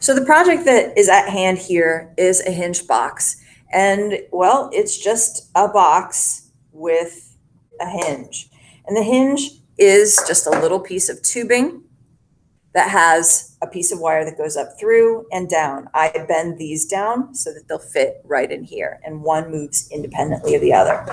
So the project that is at hand here is a hinged box. And well, it's just a box with a hinge. And the hinge is just a little piece of tubing that has a piece of wire that goes up through and down. I bend these down so that they'll fit right in here, and one moves independently of the other.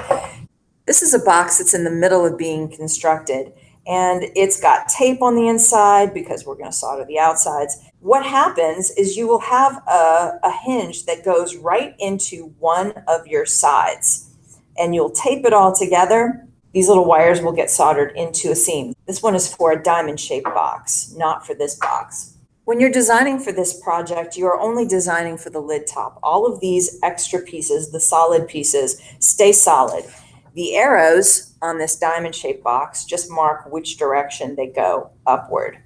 This is a box that's in the middle of being constructed, and it's got tape on the inside because we're going to solder the outsides. What happens is you will have a hinge that goes right into one of your sides, and you'll tape it all together. These little wires will get soldered into a seam. This one is for a diamond shaped box, not for this box. When you're designing for this project, you are only designing for the lid top. All of these extra pieces, the solid pieces, stay solid. The arrows on this diamond shaped box just mark which direction they go upward.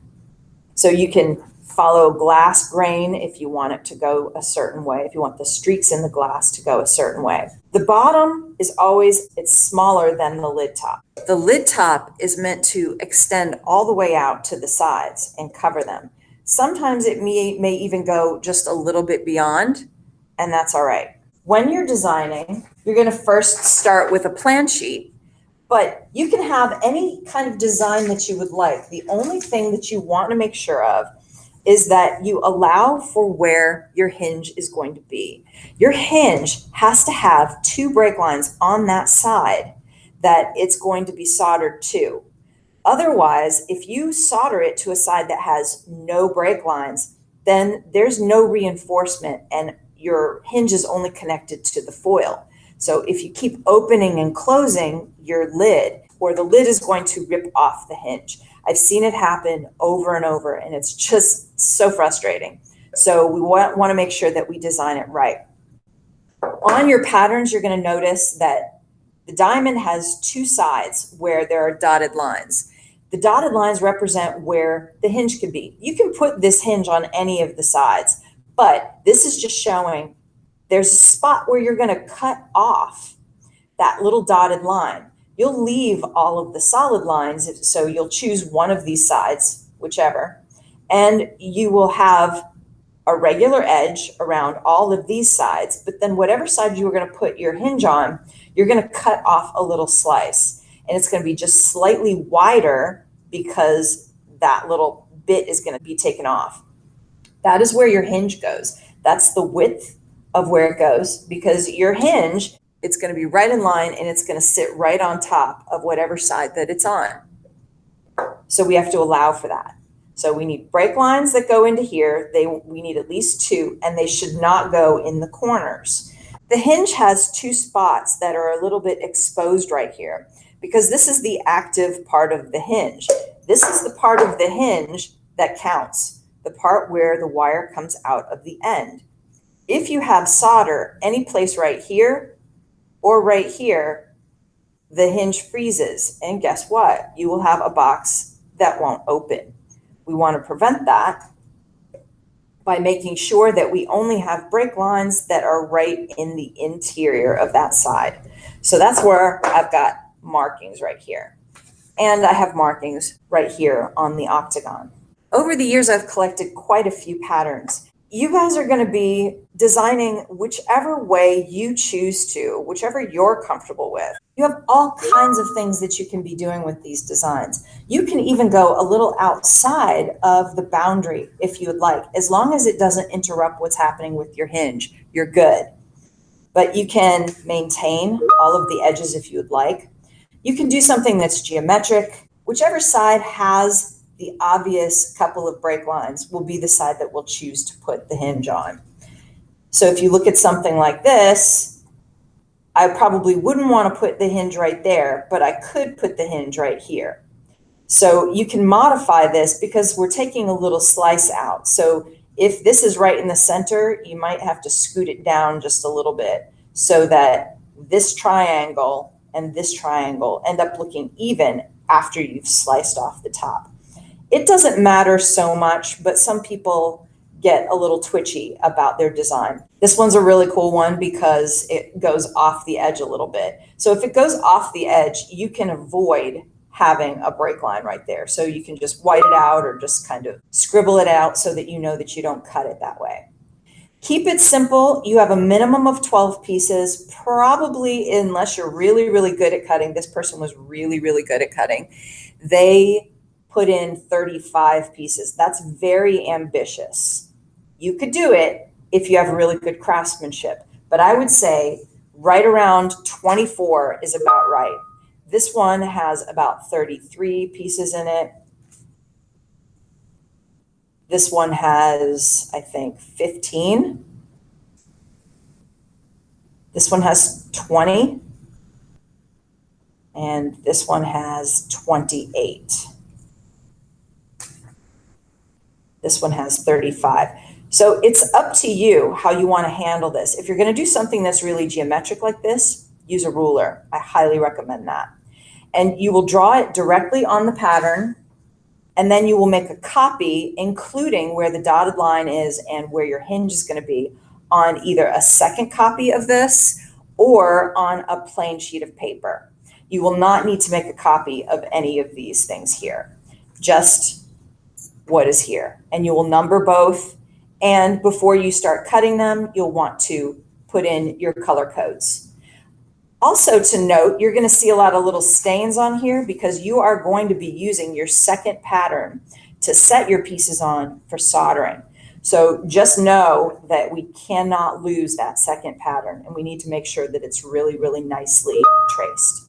So you can follow glass grain if you want it to go a certain way, if you want the streaks in the glass to go a certain way. The bottom is always, it's smaller than the lid top. The lid top is meant to extend all the way out to the sides and cover them. Sometimes it may even go just a little bit beyond, and that's all right. When you're designing, you're going to first start with a plan sheet, but you can have any kind of design that you would like. The only thing that you want to make sure of is that you allow for where your hinge is going to be. Your hinge has to have two break lines on that side that it's going to be soldered to. Otherwise, if you solder it to a side that has no break lines, then there's no reinforcement and your hinge is only connected to the foil. So if you keep opening and closing your lid, or the lid is going to rip off the hinge. I've seen it happen over and over, and it's just so frustrating. So we want to make sure that we design it right. On your patterns, you're going to notice that the diamond has two sides where there are dotted lines. The dotted lines represent where the hinge could be. You can put this hinge on any of the sides, but this is just showing there's a spot where you're going to cut off that little dotted line. You'll leave all of the solid lines, so you'll choose one of these sides, whichever, and you will have a regular edge around all of these sides, but then whatever side you were going to put your hinge on, you're going to cut off a little slice, and it's going to be just slightly wider because that little bit is going to be taken off. That is where your hinge goes. That's the width of where it goes, because your hinge, it's going to be right in line and it's going to sit right on top of whatever side that it's on. So we have to allow for that. So we need break lines that go into here. We need at least two, and they should not go in the corners. The hinge has two spots that are a little bit exposed right here because this is the active part of the hinge. This is the part of the hinge that counts, the part where the wire comes out of the end. If you have solder any place right here or right here, the hinge freezes, and guess what? You will have a box that won't open. We want to prevent that by making sure that we only have break lines that are right in the interior of that side. So that's where I've got markings right here. And I have markings right here on the octagon. Over the years, I've collected quite a few patterns. You guys are going to be designing whichever way you choose to, whichever you're comfortable with. You have all kinds of things that you can be doing with these designs. You can even go a little outside of the boundary if you would like. As long as it doesn't interrupt what's happening with your hinge, you're good. But you can maintain all of the edges if you would like. You can do something that's geometric. Whichever side has the obvious couple of break lines will be the side that we'll choose to put the hinge on. So if you look at something like this, I probably wouldn't want to put the hinge right there, but I could put the hinge right here. So you can modify this because we're taking a little slice out. So if this is right in the center, you might have to scoot it down just a little bit so that this triangle and this triangle end up looking even after you've sliced off the top. It doesn't matter so much, but some people get a little twitchy about their design. This one's a really cool one because it goes off the edge a little bit. So if it goes off the edge, you can avoid having a break line right there. So you can just white it out or just kind of scribble it out so that you know that you don't cut it that way. Keep it simple. You have a minimum of 12 pieces, probably, unless you're really, really good at cutting. This person was really, really good at cutting. They put in 35 pieces. That's very ambitious. You could do it if you have really good craftsmanship, but I would say right around 24 is about right. This one has about 33 pieces in it. This one has, I think, 15. This one has 20. And this one has 28. This one has 35. So it's up to you how you want to handle this. If you're going to do something that's really geometric like this, use a ruler. I highly recommend that. And you will draw it directly on the pattern, and then you will make a copy, including where the dotted line is and where your hinge is going to be, on either a second copy of this or on a plain sheet of paper. You will not need to make a copy of any of these things here, just what is here. And you will number both. And before you start cutting them, you'll want to put in your color codes. Also to note, you're going to see a lot of little stains on here because you are going to be using your second pattern to set your pieces on for soldering. So just know that we cannot lose that second pattern, and we need to make sure that it's really, really nicely traced.